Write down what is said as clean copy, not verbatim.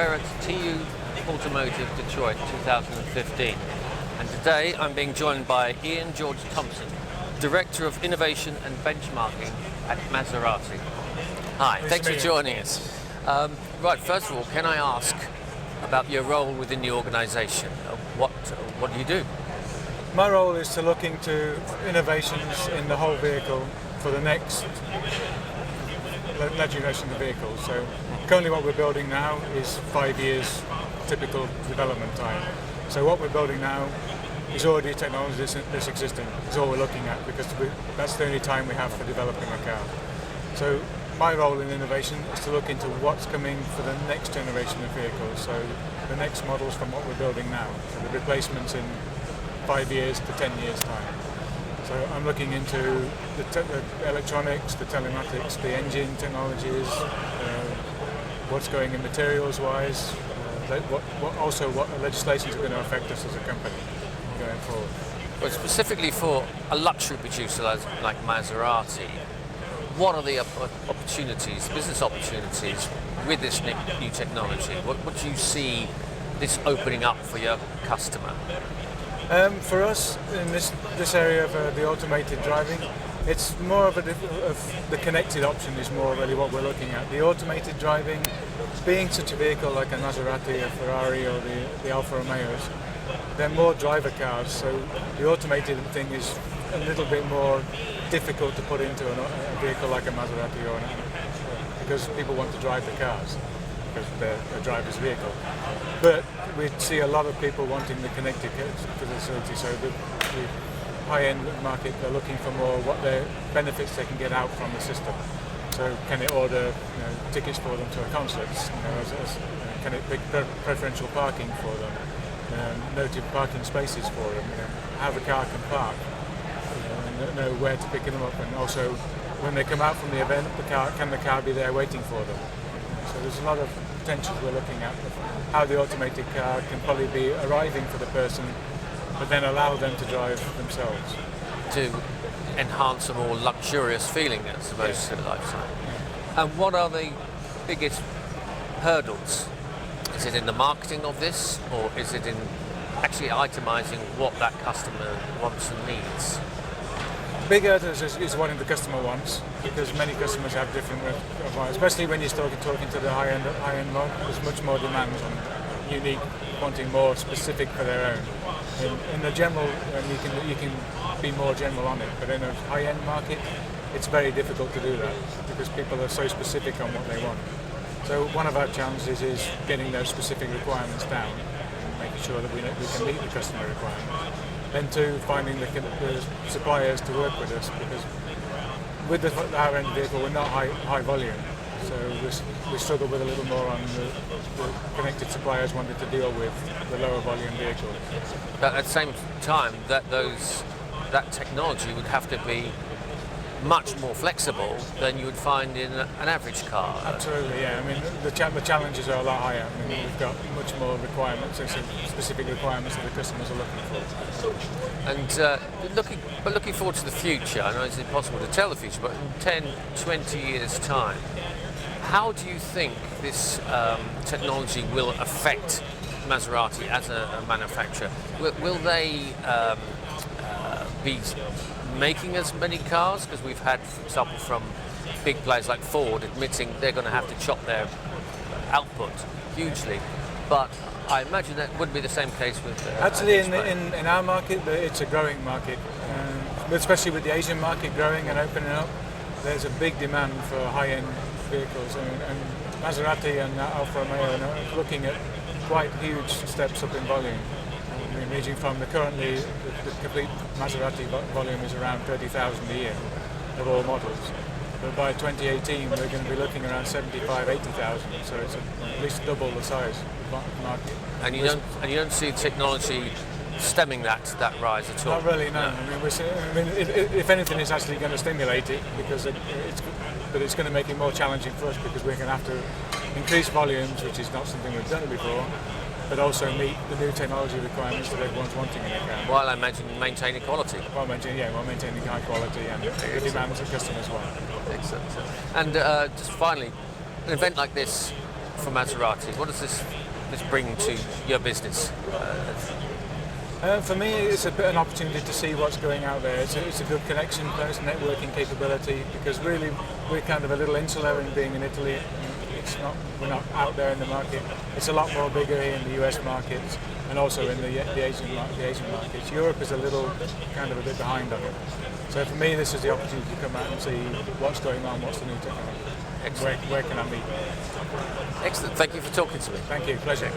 We're at TU-Automotive Detroit 2015, and today I'm being joined by Ian George Thompson, Director of Innovation and Benchmarking at Maserati. Hi, thanks for joining us. Right, first of all, can I ask about your role within the organisation? What do you do? My role is to look into innovations in the whole vehicle for the next generation of vehicles. So currently what we're building now is 5 years typical development time. So what we're building now is already technology that's existing. It's all we're looking at because that's the only time we have for developing a car. So my role in innovation is to look into what's coming for the next generation of vehicles. So the next models from what we're building now. So the replacements in 5 years to 10 years time. So I'm looking into the electronics, the telematics, the engine technologies, what's going in materials-wise, what legislations are going to affect us as a company going forward. But specifically for a luxury producer like Maserati, what are the opportunities, business opportunities with this new technology? What do you see this opening up for your customer? For us, in this area of the automated driving, it's more of the connected option is more really what we're looking at. The automated driving, being such a vehicle like a Maserati, a Ferrari or the Alfa Romeos, they're more driver cars, so the automated thing is a little bit more difficult to put into a vehicle like a Maserati because people want to drive the cars because they're a driver's vehicle. But we see a lot of people wanting the connected facility, so the high-end market, they're looking for more what their benefits they can get out from the system. So can it order tickets for them to a concert? Can it pick preferential parking for them? Noted parking spaces for them? How the car can park? Know where to pick them up, and also when they come out from the event, can the car be there waiting for them? So there's a lot of potentials we're looking at of how the automated car can probably be arriving for the person, but then allow them to drive themselves. To enhance a more luxurious feeling, I suppose, to the lifestyle. And what are the biggest hurdles? Is it in the marketing of this, or is it in actually itemising what that customer wants and needs? Big hurdles is what the customer wants, because many customers have different requirements, especially when you're talking to the high-end market. There's much more demands on unique, wanting more specific for their own. In the general, you can be more general on it, but in a high-end market, it's very difficult to do that because people are so specific on what they want. So one of our challenges is getting those specific requirements down and making sure that we can meet the customer requirements. Then two, finding the suppliers to work with us, because with the higher-end vehicle, we're not high volume. So we struggle with a little more on the connected suppliers wanting to deal with the lower volume vehicles. But at the same time, that technology would have to be much more flexible than you would find in an average car. Absolutely, yeah. I mean, the challenges are a lot higher. I mean, we've got much more requirements, and specific requirements that the customers are looking for. And looking forward to the future, I know it's impossible to tell the future, but in 10, 20 years' time, how do you think this technology will affect Maserati as a manufacturer? Will they be making as many cars? Because we've had, for example, from big players like Ford admitting they're going to have to chop their output hugely. But I imagine that would be the same case with actually in our market, it's a growing market, especially with the Asian market growing and opening up. There's a big demand for high-end vehicles, and Maserati and Alfa Romeo are looking at quite huge steps up in volume. Ranging from currently the complete Maserati volume is around 30,000 a year of all models. But by 2018 we're going to be looking around 75, 80,000. So it's at least double the size of the market. And you don't see technology stemming that rise at all? Not really, no. If anything, it's actually going to stimulate it because it's going to make it more challenging for us because we're going to have to increase volumes, which is not something we've done before, but also meet the new technology requirements that everyone's wanting in a car. While I imagine maintaining quality. While maintaining high quality and the demands of customers want. Excellent. And just finally, an event like this, for Maserati? What does this bring to your business? For me, it's a bit an opportunity to see what's going out there. It's a good connection post, networking capability, because really we're kind of a little insular in being in Italy. We're not out there in the market. It's a lot more bigger here in the US markets and also in the Asian markets. Europe is a bit behind on it. So for me, this is the opportunity to come out and see what's going on, what's the new technology. Excellent. Where can I meet? Excellent. Thank you for talking to me. Thank you. Pleasure.